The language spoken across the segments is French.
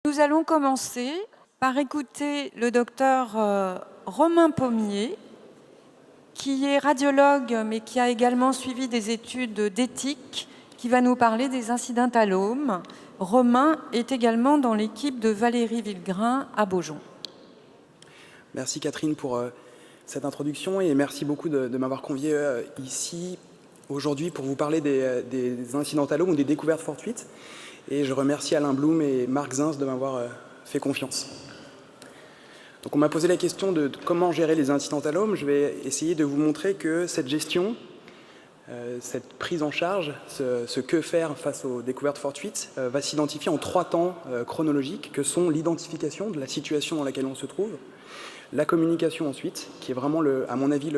Nous allons commencer par écouter le docteur Romain Pommier, qui est radiologue, mais qui a également suivi des études d'éthique, qui va nous parler des incidentalomes. Romain est également dans l'équipe de Valérie Villegrain à Beaujon. Merci Catherine pour cette introduction et merci beaucoup de m'avoir convié ici aujourd'hui pour vous parler des incidentalomes ou des découvertes fortuites. Et je remercie Alain Blum et Marc Zins de m'avoir fait confiance. Donc on m'a posé la question de comment gérer les incidentalomes. Je vais essayer de vous montrer que cette gestion, cette prise en charge, ce que faire face aux découvertes fortuites, va s'identifier en 3 temps chronologiques que sont l'identification de la situation dans laquelle on se trouve, la communication ensuite, qui est vraiment, à mon avis,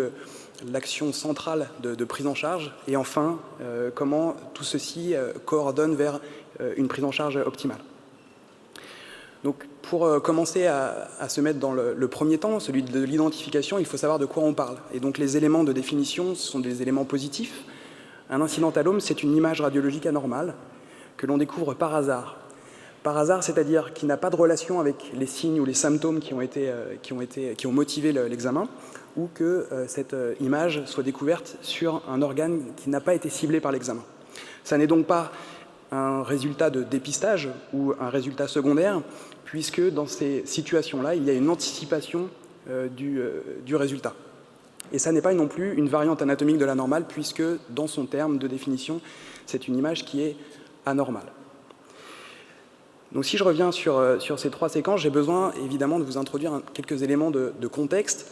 l'action centrale de prise en charge, et enfin, comment tout ceci coordonne vers une prise en charge optimale. Donc, pour commencer à se mettre dans le premier temps, celui de l'identification, il faut savoir de quoi on parle. Et donc, les éléments de définition, ce sont des éléments positifs. Un incidentalome, c'est une image radiologique anormale que l'on découvre par hasard. Par hasard, c'est-à-dire qui n'a pas de relation avec les signes ou les symptômes qui ont motivé l'examen, ou que cette image soit découverte sur un organe qui n'a pas été ciblé par l'examen. Ça n'est donc pas un résultat de dépistage ou un résultat secondaire, puisque dans ces situations-là, il y a une anticipation du résultat. Et ça n'est pas non plus une variante anatomique de la normale, puisque dans son terme de définition, c'est une image qui est anormale. Donc si je reviens sur ces 3 séquences, j'ai besoin évidemment de vous introduire quelques éléments de contexte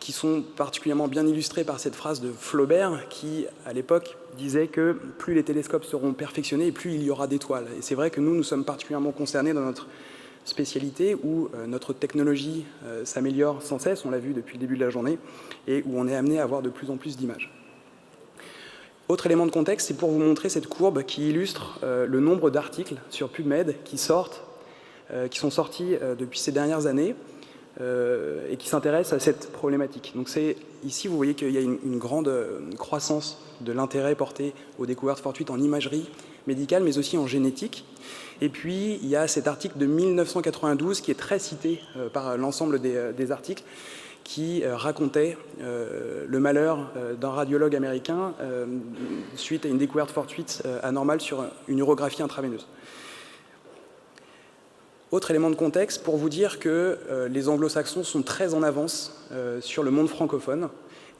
qui sont particulièrement bien illustrés par cette phrase de Flaubert qui, à l'époque, disait que plus les télescopes seront perfectionnés et plus il y aura d'étoiles. Et c'est vrai que nous sommes particulièrement concernés dans notre spécialité où notre technologie s'améliore sans cesse, on l'a vu depuis le début de la journée, et où on est amené à avoir de plus en plus d'images. Autre élément de contexte, c'est pour vous montrer cette courbe qui illustre le nombre d'articles sur PubMed qui sont sortis depuis ces dernières années et qui s'intéressent à cette problématique. Donc ici, vous voyez qu'il y a une grande croissance de l'intérêt porté aux découvertes fortuites en imagerie médicale, mais aussi en génétique. Et puis, il y a cet article de 1992 qui est très cité par l'ensemble des articles, qui racontait le malheur d'un radiologue américain suite à une découverte fortuite anormale sur une urographie intraveineuse. Autre élément de contexte pour vous dire que les anglo-saxons sont très en avance sur le monde francophone,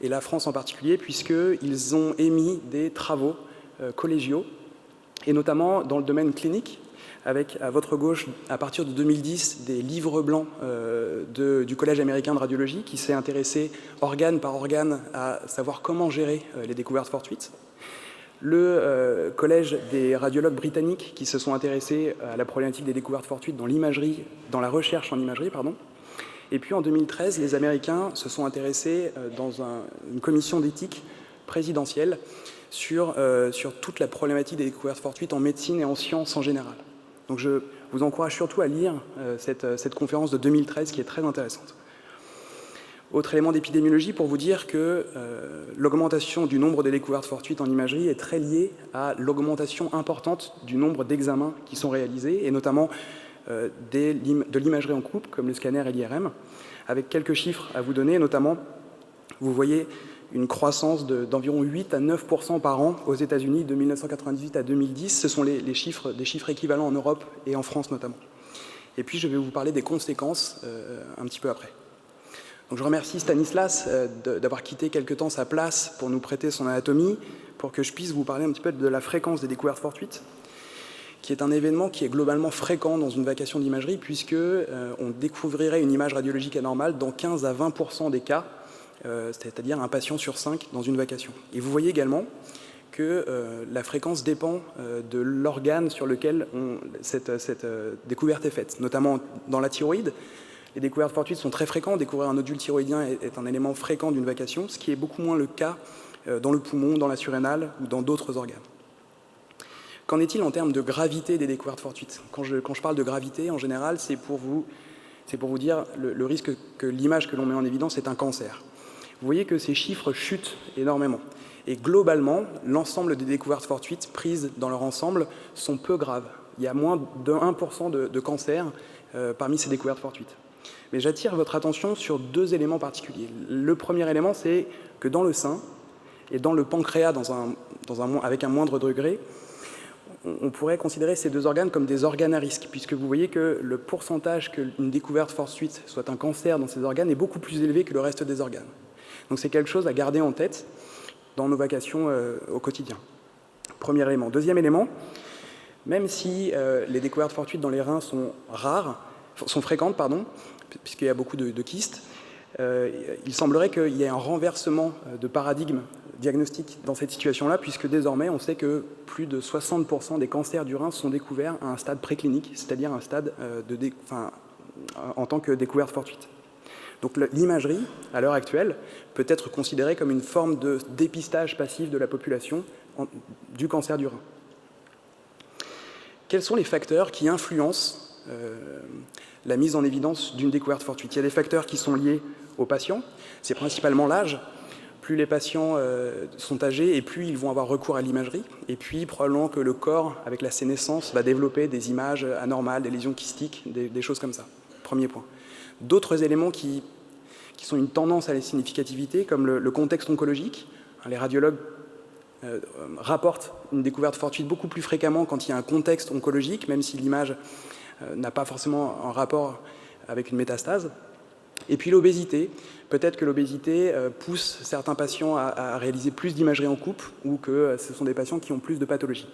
et la France en particulier, puisqu'ils ont émis des travaux collégiaux, et notamment dans le domaine clinique, avec à votre gauche, à partir de 2010, des livres blancs du Collège américain de radiologie qui s'est intéressé organe par organe à savoir comment gérer les découvertes fortuites. Le Collège des radiologues britanniques qui se sont intéressés à la problématique des découvertes fortuites dans l'imagerie, dans la recherche en imagerie, pardon. Et puis en 2013, les Américains se sont intéressés dans une commission d'éthique présidentielle sur toute la problématique des découvertes fortuites en médecine et en sciences en général. Donc je vous encourage surtout à lire cette conférence de 2013 qui est très intéressante. Autre élément d'épidémiologie pour vous dire que l'augmentation du nombre de découvertes fortuites en imagerie est très liée à l'augmentation importante du nombre d'examens qui sont réalisés, et notamment de l'imagerie en coupe, comme le scanner et l'IRM, avec quelques chiffres à vous donner, notamment, vous voyez une croissance d'environ 8 à 9% par an aux États-Unis de 1998 à 2010. Ce sont des chiffres équivalents en Europe et en France notamment. Et puis je vais vous parler des conséquences un petit peu après. Donc je remercie Stanislas d'avoir quitté quelque temps sa place pour nous prêter son anatomie, pour que je puisse vous parler un petit peu de la fréquence des découvertes fortuites, qui est un événement qui est globalement fréquent dans une vacation d'imagerie, puisque on découvrirait une image radiologique anormale dans 15 à 20% des cas, c'est-à-dire un patient sur 5 dans une vacation. Et vous voyez également que la fréquence dépend de l'organe sur lequel cette découverte est faite, notamment dans la thyroïde. Les découvertes fortuites sont très fréquentes. Découvrir un nodule thyroïdien est un élément fréquent d'une vacation, ce qui est beaucoup moins le cas dans le poumon, dans la surrénale ou dans d'autres organes. Qu'en est-il en termes de gravité des découvertes fortuites ? Quand je parle de gravité, en général, c'est pour vous dire le risque que l'image que l'on met en évidence est un cancer. Vous voyez que ces chiffres chutent énormément. Et globalement, l'ensemble des découvertes fortuites prises dans leur ensemble sont peu graves. Il y a moins de 1% de cancer parmi ces découvertes fortuites. Mais j'attire votre attention sur 2 éléments particuliers. Le premier élément, c'est que dans le sein et dans le pancréas avec un moindre degré, on pourrait considérer ces 2 organes comme des organes à risque, puisque vous voyez que le pourcentage qu'une découverte fortuite soit un cancer dans ces organes est beaucoup plus élevé que le reste des organes. Donc c'est quelque chose à garder en tête dans nos vacations au quotidien. Premier élément. Deuxième élément, même si les découvertes fortuites dans les reins sont fréquentes, puisqu'il y a beaucoup de kystes, il semblerait qu'il y ait un renversement de paradigme diagnostique dans cette situation-là, puisque désormais on sait que plus de 60% des cancers du rein sont découverts à un stade préclinique, c'est-à-dire un stade en tant que découverte fortuite. Donc l'imagerie, à l'heure actuelle, peut être considérée comme une forme de dépistage passif de la population du cancer du rein. Quels sont les facteurs qui influencent la mise en évidence d'une découverte fortuite? Il y a des facteurs qui sont liés aux patients, c'est principalement l'âge. Plus les patients sont âgés et plus ils vont avoir recours à l'imagerie. Et puis probablement que le corps, avec la sénescence, va développer des images anormales, des lésions kystiques, des choses comme ça. Premier point. D'autres éléments qui sont une tendance à la significativité, comme le contexte oncologique. Les radiologues rapportent une découverte fortuite beaucoup plus fréquemment quand il y a un contexte oncologique, même si l'image n'a pas forcément un rapport avec une métastase. Et puis l'obésité. Peut-être que l'obésité pousse certains patients à réaliser plus d'imagerie en couple ou que ce sont des patients qui ont plus de pathologies.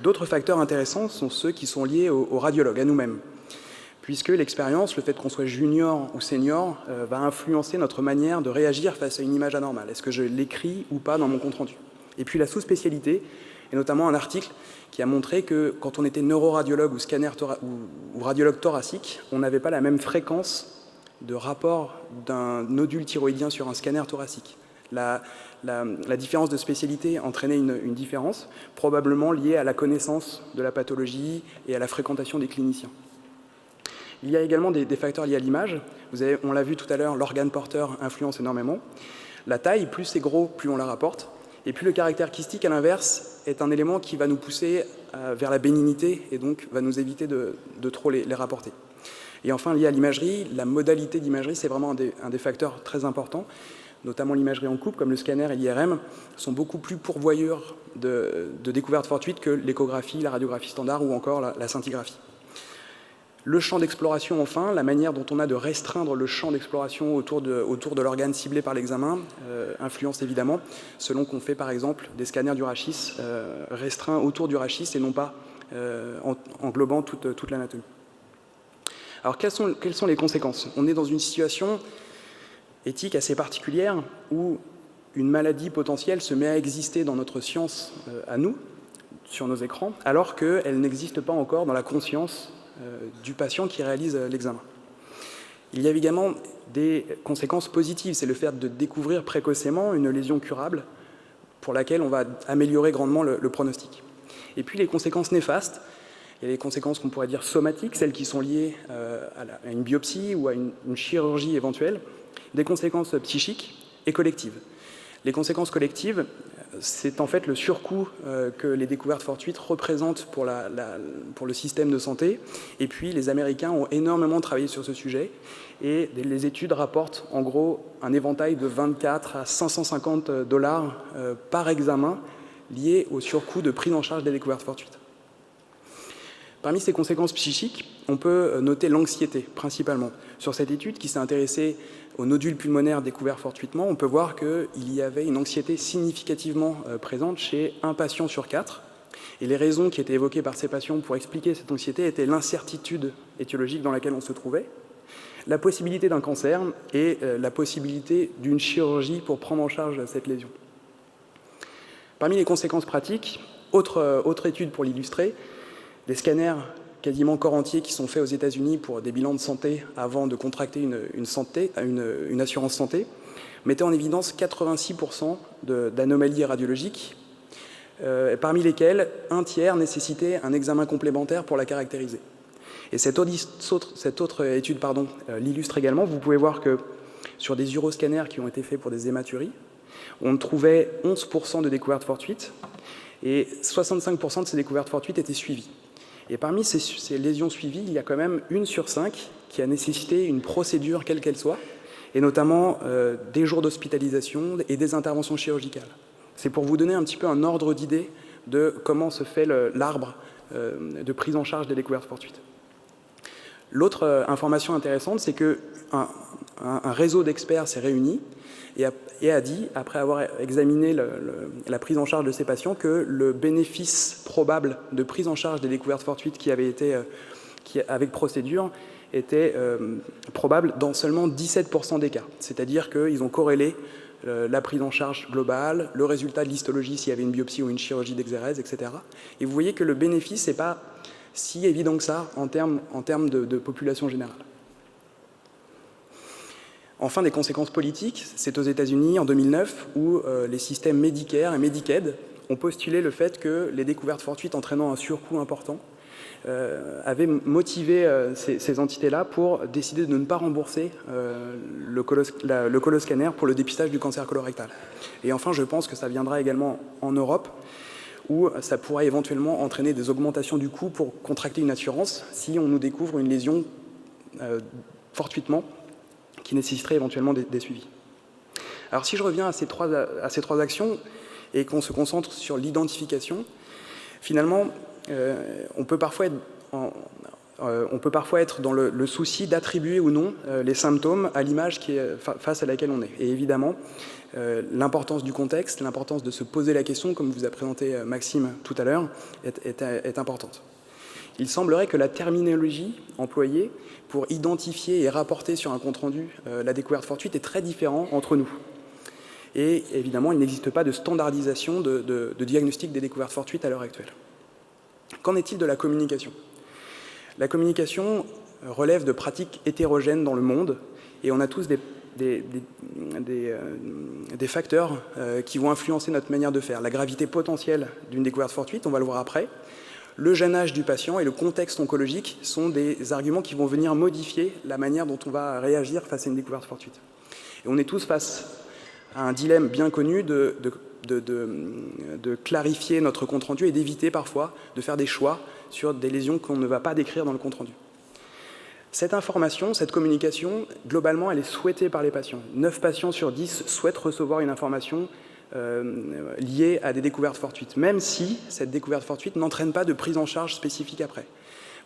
D'autres facteurs intéressants sont ceux qui sont liés aux radiologues, à nous-mêmes, puisque l'expérience, le fait qu'on soit junior ou senior, va influencer notre manière de réagir face à une image anormale. Est-ce que je l'écris ou pas dans mon compte-rendu? Et puis la sous-spécialité, et notamment un article qui a montré que quand on était neuroradiologue ou radiologue thoracique, on n'avait pas la même fréquence de rapport d'un nodule thyroïdien sur un scanner thoracique. La différence de spécialité entraînait une différence, probablement liée à la connaissance de la pathologie et à la fréquentation des cliniciens. Il y a également des facteurs liés à l'image. On l'a vu tout à l'heure, l'organe porteur influence énormément. La taille, plus c'est gros, plus on la rapporte. Et puis le caractère kystique, à l'inverse, est un élément qui va nous pousser vers la bénignité et donc va nous éviter de trop les rapporter. Et enfin, lié à l'imagerie, la modalité d'imagerie, c'est vraiment un des facteurs très importants, notamment l'imagerie en couple, comme le scanner et l'IRM, sont beaucoup plus pourvoyeurs de découvertes fortuites que l'échographie, la radiographie standard ou encore la scintigraphie. Le champ d'exploration, enfin, la manière dont on a de restreindre le champ d'exploration autour de l'organe ciblé par l'examen influence évidemment, selon qu'on fait par exemple des scanners du rachis restreints autour du rachis et non pas englobant toute l'anatomie. Alors, quelles sont les conséquences? On est dans une situation éthique assez particulière où une maladie potentielle se met à exister dans notre science à nous, sur nos écrans, alors qu'elle n'existe pas encore dans la conscience du patient qui réalise l'examen. Il y a également des conséquences positives, c'est le fait de découvrir précocement une lésion curable pour laquelle on va améliorer grandement le pronostic. Et puis les conséquences néfastes, il y a les conséquences qu'on pourrait dire somatiques, celles qui sont liées à une biopsie ou à une chirurgie éventuelle, des conséquences psychiques et collectives. Les conséquences collectives, c'est en fait le surcoût que les découvertes fortuites représentent pour le système de santé. Et puis les Américains ont énormément travaillé sur ce sujet et les études rapportent en gros un éventail de 24 à 550 $ par examen lié au surcoût de prise en charge des découvertes fortuites. Parmi ces conséquences psychiques, on peut noter l'anxiété, principalement. Sur cette étude qui s'est intéressée aux nodules pulmonaires découverts fortuitement, on peut voir qu'il y avait une anxiété significativement présente chez 1 patient sur 4. Et les raisons qui étaient évoquées par ces patients pour expliquer cette anxiété étaient l'incertitude étiologique dans laquelle on se trouvait, la possibilité d'un cancer et la possibilité d'une chirurgie pour prendre en charge cette lésion. Parmi les conséquences pratiques, autre étude pour l'illustrer, des scanners quasiment corps entier qui sont faits aux États-Unis pour des bilans de santé avant de contracter une assurance santé, mettaient en évidence 86% d'anomalies radiologiques, parmi lesquelles un tiers nécessitait un examen complémentaire pour la caractériser. Et cette autre étude l'illustre également. Vous pouvez voir que sur des uroscanners qui ont été faits pour des hématuries, on trouvait 11% de découvertes fortuites et 65% de ces découvertes fortuites étaient suivies. Et parmi ces lésions suivies, il y a quand même 1 sur 5 qui a nécessité une procédure quelle qu'elle soit, et notamment des jours d'hospitalisation et des interventions chirurgicales. C'est pour vous donner un petit peu un ordre d'idée de comment se fait l'arbre de prise en charge des découvertes fortuites. L'autre information intéressante, c'est qu'un réseau d'experts s'est réuni et a dit, après avoir examiné la prise en charge de ces patients, que le bénéfice probable de prise en charge des découvertes fortuites qui avaient été avec procédure était probable dans seulement 17% des cas. C'est-à-dire qu'ils ont corrélé la prise en charge globale, le résultat de l'histologie s'il y avait une biopsie ou une chirurgie d'exérèse, etc. Et vous voyez que le bénéfice n'est pas si évident que ça en termes de population générale. Enfin, des conséquences politiques, c'est aux États-Unis en 2009 où les systèmes Medicare et Medicaid ont postulé le fait que les découvertes fortuites entraînant un surcoût important avaient motivé ces entités-là pour décider de ne pas rembourser le coloscanner pour le dépistage du cancer colorectal. Et enfin, je pense que ça viendra également en Europe, où ça pourrait éventuellement entraîner des augmentations du coût pour contracter une assurance si on nous découvre une lésion fortuitement qui nécessiterait éventuellement des suivis. Alors si je reviens à ces trois actions et qu'on se concentre sur l'identification, finalement, on peut parfois être dans le souci d'attribuer ou non les symptômes à l'image face à laquelle on est. Et évidemment, l'importance du contexte, l'importance de se poser la question, comme vous a présenté Maxime tout à l'heure, est importante. Il semblerait que la terminologie employée pour identifier et rapporter sur un compte-rendu la découverte fortuite est très différente entre nous. Et évidemment, il n'existe pas de standardisation de diagnostic des découvertes fortuites à l'heure actuelle. Qu'en est-il de la communication ? La communication relève de pratiques hétérogènes dans le monde, et on a tous des facteurs qui vont influencer notre manière de faire. La gravité potentielle d'une découverte fortuite, on va le voir après. Le jeune âge du patient et le contexte oncologique sont des arguments qui vont venir modifier la manière dont on va réagir face à une découverte fortuite. Et on est tous face à un dilemme bien connu de clarifier notre compte-rendu et d'éviter parfois de faire des choix sur des lésions qu'on ne va pas décrire dans le compte-rendu. Cette information, cette communication, globalement, elle est souhaitée par les patients. 9 patients sur 10 souhaitent recevoir une information liée à des découvertes fortuites, même si cette découverte fortuite n'entraîne pas de prise en charge spécifique après.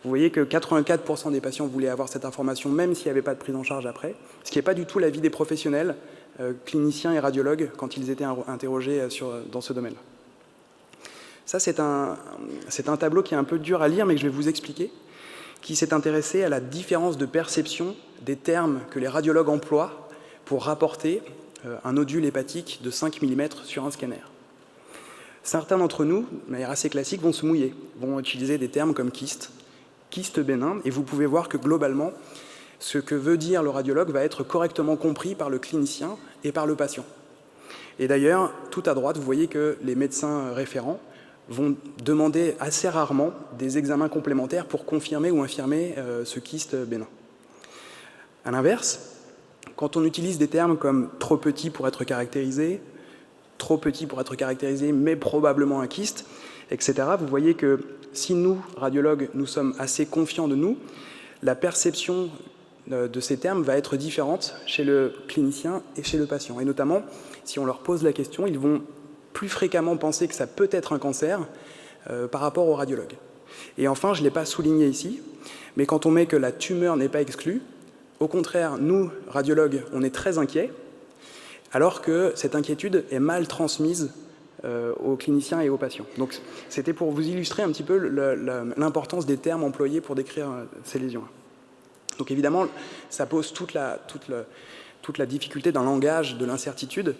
Vous voyez que 84% des patients voulaient avoir cette information, même s'il n'y avait pas de prise en charge après, ce qui n'est pas du tout l'avis des professionnels, cliniciens et radiologues, quand ils étaient interrogés dans ce domaine. Ça, c'est un tableau qui est un peu dur à lire, mais que je vais vous expliquer, qui s'est intéressé à la différence de perception des termes que les radiologues emploient pour rapporter un nodule hépatique de 5 mm sur un scanner. Certains d'entre nous, de manière assez classique, vont se mouiller, vont utiliser des termes comme kyste bénin, et vous pouvez voir que globalement, ce que veut dire le radiologue va être correctement compris par le clinicien et par le patient. Et d'ailleurs, tout à droite, vous voyez que les médecins référents vont demander assez rarement des examens complémentaires pour confirmer ou infirmer ce kyste bénin. À l'inverse, quand on utilise des termes comme « trop petit pour être caractérisé »,« trop petit pour être caractérisé, mais probablement un kyste », etc., vous voyez que si nous, radiologues, nous sommes assez confiants de nous, la perception de ces termes va être différente chez le clinicien et chez le patient. Et notamment, si on leur pose la question, ils vont plus fréquemment penser que ça peut être un cancer par rapport au radiologue. Et enfin, je ne l'ai pas souligné ici, mais quand on met que la tumeur n'est pas exclue, au contraire, nous, radiologues, on est très inquiets, alors que cette inquiétude est mal transmise aux cliniciens et aux patients. Donc, c'était pour vous illustrer un petit peu l'importance des termes employés pour décrire ces lésions. Donc, évidemment, ça pose toute la difficulté d'un langage de l'incertitude.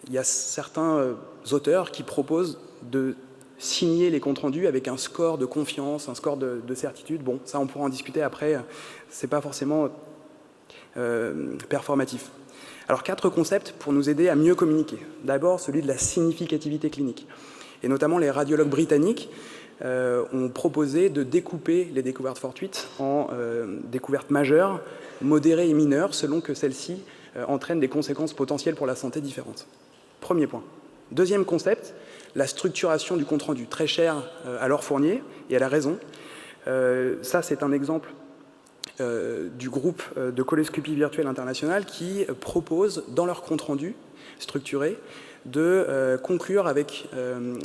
Il y a certains auteurs qui proposent de signer les comptes rendus avec un score de confiance, un score de certitude. Bon, ça, on pourra en discuter après. C'est pas forcément performatif. Alors, 4 concepts pour nous aider à mieux communiquer. D'abord, celui de la significativité clinique. Et notamment, les radiologues britanniques ont proposé de découper les découvertes fortuites en découvertes majeures, modérées et mineures, selon que celles-ci entraînent des conséquences potentielles pour la santé différentes. Premier point. Deuxième concept, la structuration du compte-rendu, très cher à Laure Fournier, et elle a raison. Ça, c'est un exemple du groupe de coloscopie virtuelle internationale qui propose, dans leur compte-rendu structuré, de conclure avec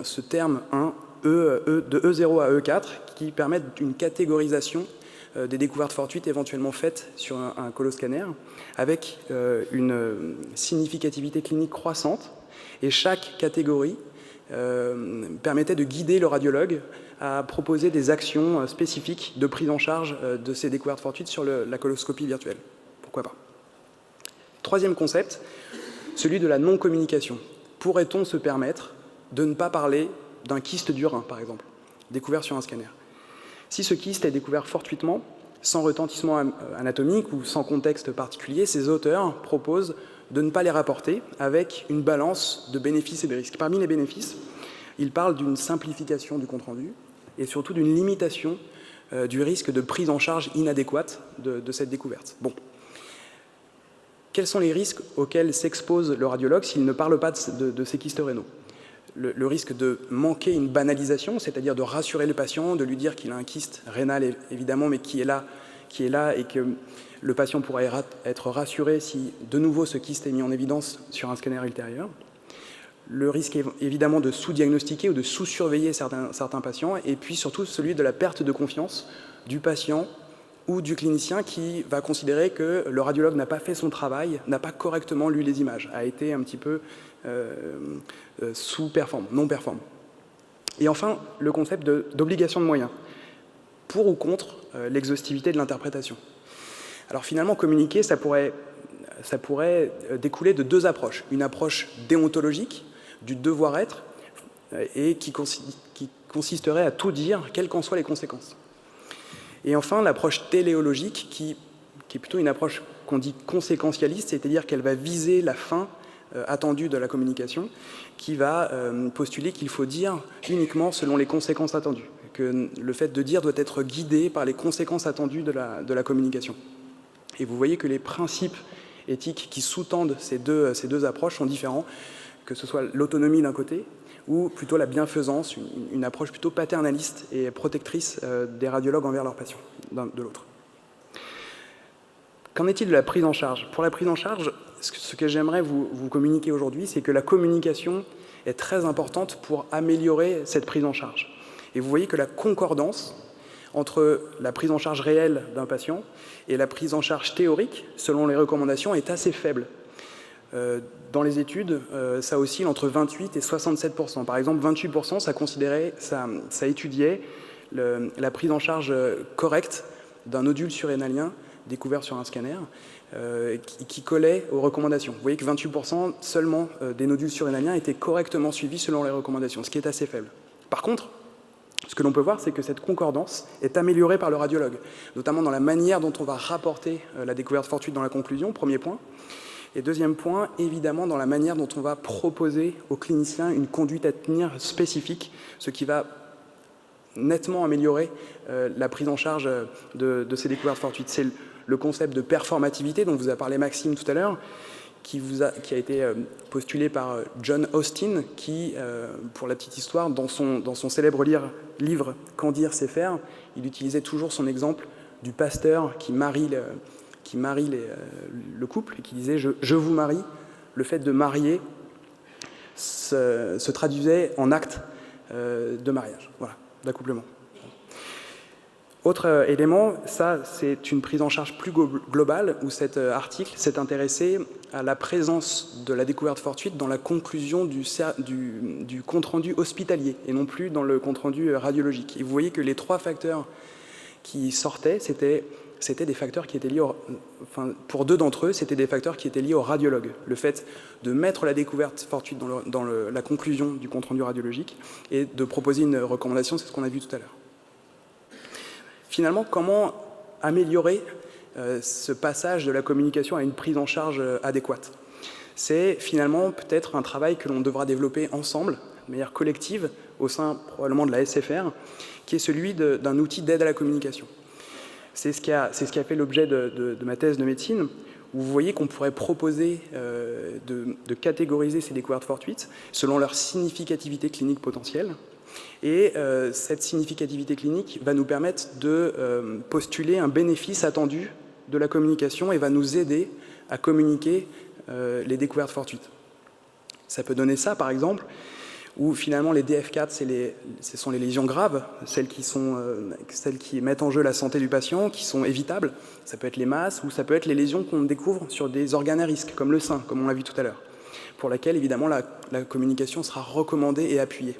ce terme 1, de E0 à E4, qui permettent une catégorisation des découvertes fortuites éventuellement faites sur un coloscanner, avec une significativité clinique croissante, et chaque catégorie permettait de guider le radiologue à proposer des actions spécifiques de prise en charge de ces découvertes fortuites sur la coloscopie virtuelle. Pourquoi pas? Troisième concept, celui de la non-communication. Pourrait-on se permettre de ne pas parler d'un kyste du rein, par exemple, découvert sur un scanner? Si ce kyste est découvert fortuitement, sans retentissement anatomique ou sans contexte particulier, ces auteurs proposent de ne pas les rapporter avec une balance de bénéfices et de risques. Parmi les bénéfices, ils parlent d'une simplification du compte-rendu et surtout d'une limitation du risque de prise en charge inadéquate de cette découverte. Bon. Quels sont les risques auxquels s'expose le radiologue s'il ne parle pas de ces kystes rénaux? Le risque de manquer une banalisation, c'est-à-dire de rassurer le patient, de lui dire qu'il a un kyste rénal évidemment, mais qui est là et que le patient pourrait être rassuré si de nouveau ce kyste est mis en évidence sur un scanner ultérieur. Le risque évidemment de sous-diagnostiquer ou de sous-surveiller certains patients, et puis surtout celui de la perte de confiance du patient ou du clinicien qui va considérer que le radiologue n'a pas fait son travail, n'a pas correctement lu les images, a été un petit peu sous-performant, non-performant. Et enfin, le concept d'obligation de moyens, pour ou contre l'exhaustivité de l'interprétation. Alors finalement, communiquer, ça pourrait découler de deux approches. Une approche déontologique, du devoir-être, et qui consisterait à tout dire, quelles qu'en soient les conséquences. Et enfin, l'approche téléologique, qui est plutôt une approche qu'on dit conséquentialiste, c'est-à-dire qu'elle va viser la fin attendue de la communication, qui va postuler qu'il faut dire uniquement selon les conséquences attendues, que le fait de dire doit être guidé par les conséquences attendues de la communication. Et vous voyez que les principes éthiques qui sous-tendent ces deux approches sont différents, que ce soit l'autonomie d'un côté ou plutôt la bienfaisance, une approche plutôt paternaliste et protectrice des radiologues envers leurs patients, de l'autre. Qu'en est-il de la prise en charge? Pour la prise en charge, ce que j'aimerais vous communiquer aujourd'hui, c'est que la communication est très importante pour améliorer cette prise en charge. Et vous voyez que la concordance entre la prise en charge réelle d'un patient et la prise en charge théorique, selon les recommandations, est assez faible. Dans les études, ça oscille entre 28 et 67%. Par exemple, 28%, ça étudiait la prise en charge correcte d'un nodule surrénalien découvert sur un scanner qui collait aux recommandations. Vous voyez que 28% seulement des nodules surrénaliens étaient correctement suivis selon les recommandations, ce qui est assez faible. Par contre, ce que l'on peut voir, c'est que cette concordance est améliorée par le radiologue, notamment dans la manière dont on va rapporter la découverte fortuite dans la conclusion, premier point. Et deuxième point, évidemment, dans la manière dont on va proposer aux cliniciens une conduite à tenir spécifique, ce qui va nettement améliorer la prise en charge de ces découvertes fortuites. C'est le concept de performativité dont vous a parlé Maxime tout à l'heure, qui a été postulé par John Austin, qui, pour la petite histoire, dans son célèbre livre « Qu'en dire, c'est faire », il utilisait toujours son exemple du pasteur qui marie le couple et qui disait « je vous marie ». Le fait de marier se traduisait en acte de mariage, voilà, d'accouplement. Autre élément, ça c'est une prise en charge plus globale où cet article s'est intéressé à la présence de la découverte fortuite dans la conclusion du compte-rendu hospitalier et non plus dans le compte-rendu radiologique. Et vous voyez que les trois facteurs qui sortaient, c'était des facteurs qui étaient liés, pour deux d'entre eux, c'était des facteurs qui étaient liés au radiologue. Le fait de mettre la découverte fortuite dans la conclusion du compte-rendu radiologique et de proposer une recommandation, c'est ce qu'on a vu tout à l'heure. Finalement, comment améliorer ce passage de la communication à une prise en charge adéquate? C'est finalement peut-être un travail que l'on devra développer ensemble, de manière collective, au sein probablement de la SFR, qui est celui d'un outil d'aide à la communication. C'est ce qui a fait l'objet de ma thèse de médecine, où vous voyez qu'on pourrait proposer de catégoriser ces découvertes fortuites selon leur significativité clinique potentielle, Et cette significativité clinique va nous permettre de postuler un bénéfice attendu de la communication et va nous aider à communiquer les découvertes fortuites. Ça peut donner ça, par exemple, où finalement les DF4, ce sont les lésions graves, celles qui mettent en jeu la santé du patient, qui sont évitables. Ça peut être les masses ou ça peut être les lésions qu'on découvre sur des organes à risque, comme le sein, comme on l'a vu tout à l'heure, pour laquelle évidemment la communication sera recommandée et appuyée.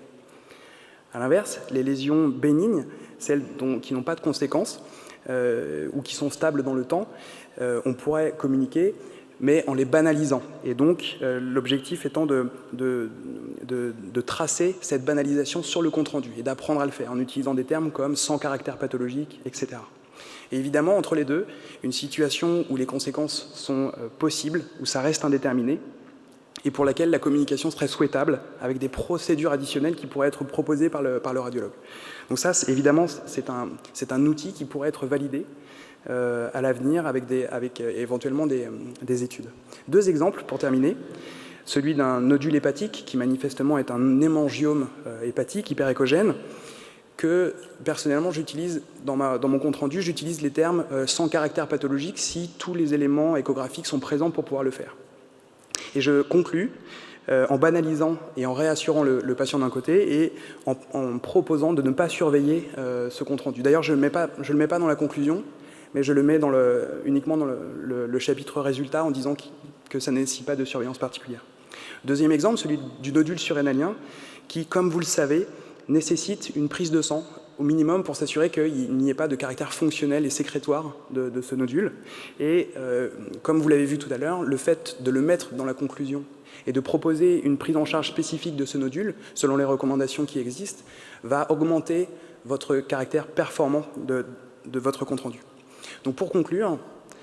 A l'inverse, les lésions bénignes, celles qui n'ont pas de conséquences ou qui sont stables dans le temps, on pourrait communiquer, mais en les banalisant. Et donc, l'objectif étant de tracer cette banalisation sur le compte-rendu et d'apprendre à le faire en utilisant des termes comme sans caractère pathologique, etc. Et évidemment, entre les deux, une situation où les conséquences sont possibles, où ça reste indéterminé, et pour laquelle la communication serait souhaitable, avec des procédures additionnelles qui pourraient être proposées par le radiologue. Donc ça, évidemment, c'est un outil qui pourrait être validé à l'avenir avec éventuellement des études. Deux exemples pour terminer. Celui d'un nodule hépatique qui manifestement est un hémangiome hépatique hyperéchogène que personnellement j'utilise dans mon compte-rendu, j'utilise les termes sans caractère pathologique si tous les éléments échographiques sont présents pour pouvoir le faire. Et je conclus en banalisant et en réassurant le patient d'un côté et en proposant de ne pas surveiller ce compte-rendu. D'ailleurs, je ne le mets pas dans la conclusion, mais je le mets uniquement dans le chapitre résultat en disant que ça ne nécessite pas de surveillance particulière. Deuxième exemple, celui du nodule surrénalien qui, comme vous le savez, nécessite une prise de sang au minimum pour s'assurer qu'il n'y ait pas de caractère fonctionnel et sécrétoire de ce nodule. Et comme vous l'avez vu tout à l'heure, le fait de le mettre dans la conclusion et de proposer une prise en charge spécifique de ce nodule, selon les recommandations qui existent, va augmenter votre caractère performant de votre compte-rendu. Donc pour conclure,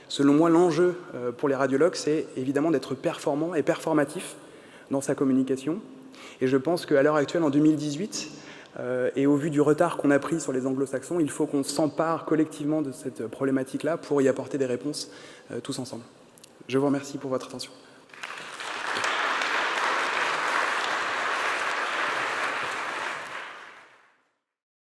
selon moi, l'enjeu pour les radiologues, c'est évidemment d'être performant et performatif dans sa communication. Et je pense qu'à l'heure actuelle, en 2018, et au vu du retard qu'on a pris sur les anglo-saxons, il faut qu'on s'empare collectivement de cette problématique-là pour y apporter des réponses tous ensemble. Je vous remercie pour votre attention.